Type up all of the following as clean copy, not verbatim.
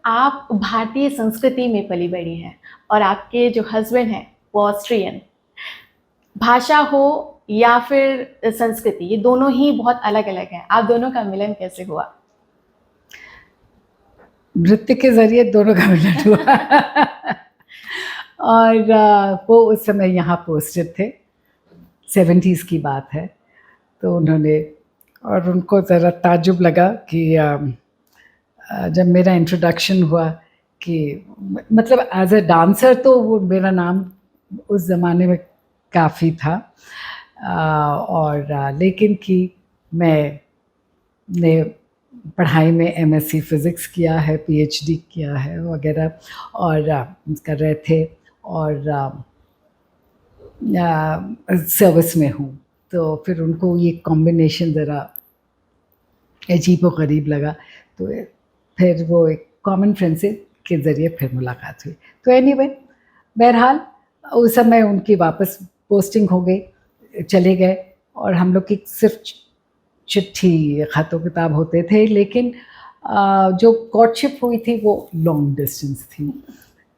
आप भारतीय संस्कृति में पली बड़ी हैं और आपके जो हस्बैंड हैं वो ऑस्ट्रियन। भाषा हो या फिर संस्कृति, ये दोनों ही बहुत अलग-अलग हैं। आप दोनों का मिलन कैसे हुआ? नृत्य के ज़रिए दोनों का मिलन हुआ। और वो उस समय यहाँ पोस्टेड थे, 70s की बात है। तो उन्होंने और उनको ज़रा ताज्जुब लगा कि जब मेरा इंट्रोडक्शन हुआ कि मतलब एज अ डांसर तो वो मेरा नाम उस ज़माने में काफ़ी था, लेकिन कि मैंने पढ़ाई में एमएससी फ़िज़िक्स किया है, पीएचडी किया है वगैरह, और कर रहे थे, और सर्विस में हूँ। तो फिर उनको ये कॉम्बिनेशन ज़रा अजीब व गरीब लगा। तो फिर वो एक कॉमन फ्रेंड से के ज़रिए फिर मुलाकात हुई। तो एनीवे, बहरहाल उस समय उनकी वापस पोस्टिंग हो गई, चले गए, और हम लोग की सिर्फ चिट्ठी ख़तो किताब होते थे, लेकिन जो कॉर्टशिप हुई थी वो लॉन्ग डिस्टेंस थी।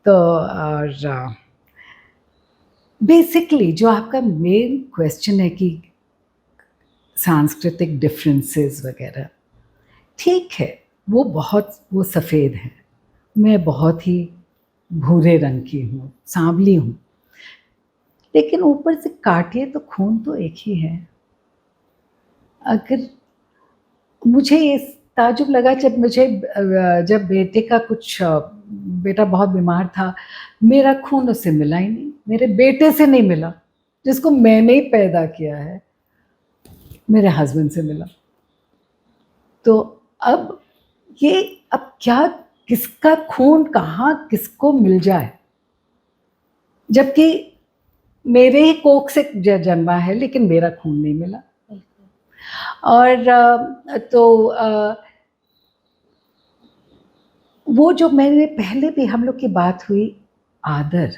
तो और बेसिकली जो आपका मेन क्वेश्चन है कि सांस्कृतिक डिफरेंसेस वगैरह, ठीक है, वो सफ़ेद है, मैं बहुत ही भूरे रंग की हूँ, सांवली हूँ, लेकिन ऊपर से काटिए तो खून तो एक ही है। अगर मुझे ये ताज्जुब लगा जब बेटे का कुछ बेटा बहुत बीमार था, मेरा खून उससे मिला ही नहीं, मेरे बेटे से नहीं मिला, जिसको मैंने ही पैदा किया है, मेरे हस्बैंड से मिला। तो अब क्या, किसका खून कहाँ किसको मिल जाए, जबकि मेरे ही कोख से जन्मा है, लेकिन मेरा खून नहीं मिला। और वो जो मैंने पहले भी हम लोग की बात हुई, आदर,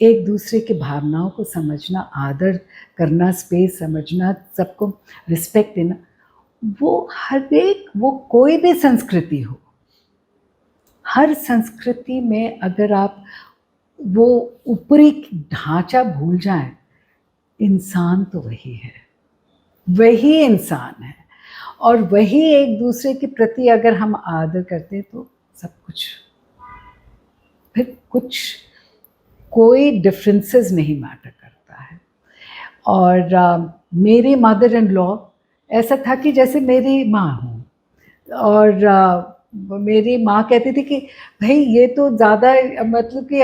एक दूसरे की भावनाओं को समझना, आदर करना, स्पेस समझना, सबको रिस्पेक्ट देना, वो कोई भी संस्कृति हो, हर संस्कृति में अगर आप वो ऊपरी ढांचा भूल जाएं, इंसान तो वही है, वही इंसान है, और वही एक दूसरे के प्रति अगर हम आदर करते तो सब कुछ, फिर कोई डिफरेंसेस नहीं मैटर करता है। और मेरी मदर इन लॉ ऐसा था कि जैसे मेरी माँ हो, और मेरी माँ कहती थी कि भाई ये तो ज़्यादा, मतलब कि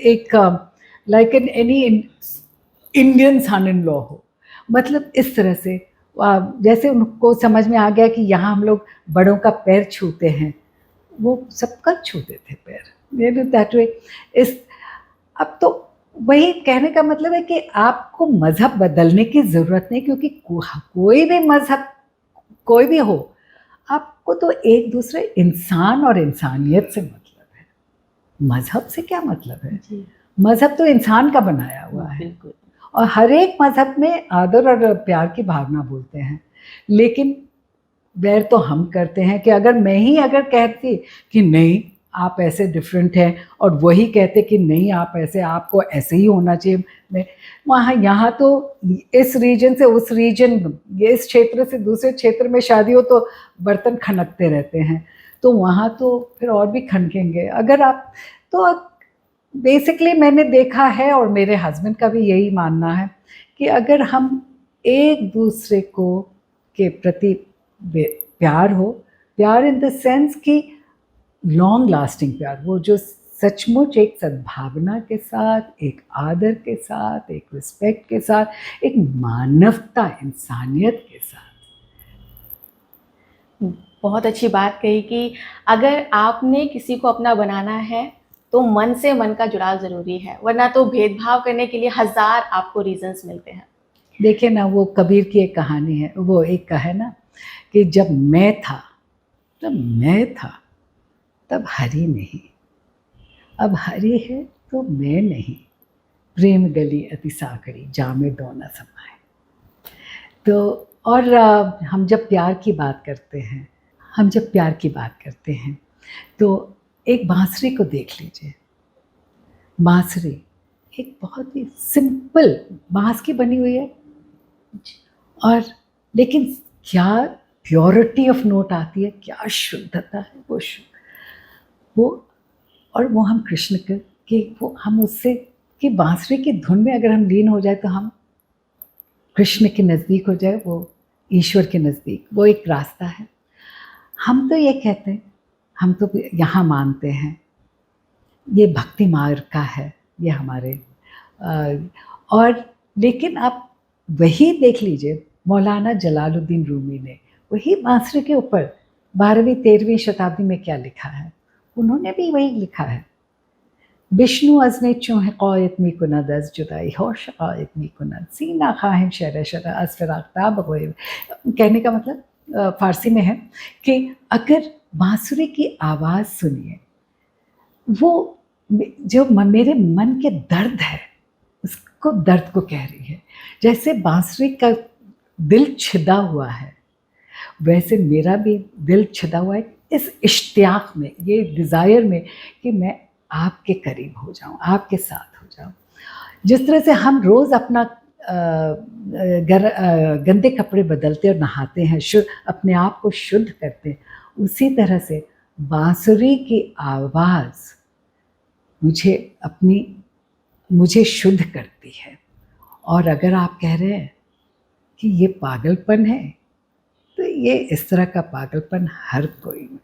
एक like an any Indian son in law हो, मतलब इस तरह से जैसे उनको समझ में आ गया कि यहाँ हम लोग बड़ों का पैर छूते हैं, वो सबका छूते थे पैर, दैट वे। अब तो वही कहने का मतलब है कि आपको मज़हब बदलने की ज़रूरत नहीं, क्योंकि कोई भी मज़हब कोई भी हो, आपको तो एक दूसरे इंसान और इंसानियत से मतलब है, मज़हब से क्या मतलब है? मज़हब तो इंसान का बनाया हुआ है, और हर एक मज़हब में आदर और प्यार की भावना बोलते हैं, लेकिन वैर तो हम करते हैं कि अगर कहती कि नहीं आप ऐसे डिफरेंट हैं, और वही कहते कि नहीं आप ऐसे, आपको ऐसे ही होना चाहिए, यहाँ तो इस रीजन से उस रीजन, ये इस क्षेत्र से दूसरे क्षेत्र में शादी हो तो बर्तन खनकते रहते हैं, तो वहाँ तो फिर और भी खनकेंगे। अगर आप तो बेसिकली मैंने देखा है, और मेरे हस्बैंड का भी यही मानना है कि अगर हम एक दूसरे को के प्रति प्यार हो, प्यार इन द सेंस कि लॉन्ग लास्टिंग प्यार, वो जो सचमुच एक सद्भावना के साथ, एक आदर के साथ, एक रिस्पेक्ट के साथ, एक मानवता, इंसानियत के साथ। बहुत अच्छी बात कही कि अगर आपने किसी को अपना बनाना है तो मन से मन का जुड़ाव ज़रूरी है, वरना तो भेदभाव करने के लिए हज़ार आपको रीजंस मिलते हैं। देखिए ना, वो कबीर की एक कहानी है, वो एक का है ना कि जब मैं था तब हरि नहीं, अब हरि है तो मैं नहीं, प्रेम गली अति साकड़ी जामे दो न समाए। तो और हम जब प्यार की बात करते हैं, तो एक बांसुरी को देख लीजिए। बांसुरी एक बहुत ही सिंपल बांस की बनी हुई है, और लेकिन क्या प्योरिटी ऑफ नोट आती है, क्या शुद्धता है वो। और वो हम कृष्ण के वो हम उससे कि बांसुरी की धुन में अगर हम लीन हो जाए तो हम कृष्ण के नज़दीक हो जाए, वो ईश्वर के नज़दीक, वो एक रास्ता है। हम तो ये कहते हैं, हम तो यहाँ मानते हैं ये भक्ति मार्ग का है, ये हमारे और लेकिन आप वही देख लीजिए, मौलाना जलालुद्दीन रूमी ने वही बांसुरी के ऊपर 12वीं 13वीं शताब्दी में क्या लिखा है, उन्होंने भी वही लिखा है। विष्णु अज़ने चूँ क़ायत मी कुनद अज़ जुदाई हो शक़ायत मी कुनद सीना खाहिम शर शर अज़ फ़िराक़ गोए। कहने का मतलब फ़ारसी में है कि अगर बांसुरी की आवाज़ सुनिए, वो जो मेरे मन के दर्द है उसको दर्द को कह रही है। जैसे बांसुरी का दिल छिदा हुआ है, वैसे मेरा भी दिल छिदा हुआ है इस इश्तियाक में, ये डिज़ायर में कि मैं आपके करीब हो जाऊं, आपके साथ हो जाऊं। जिस तरह से हम रोज़ अपना गंदे कपड़े बदलते और नहाते हैं, अपने आप को शुद्ध करते हैं, उसी तरह से बांसुरी की आवाज़ मुझे शुद्ध करती है। और अगर आप कह रहे हैं कि ये पागलपन है, तो ये इस तरह का पागलपन हर कोई में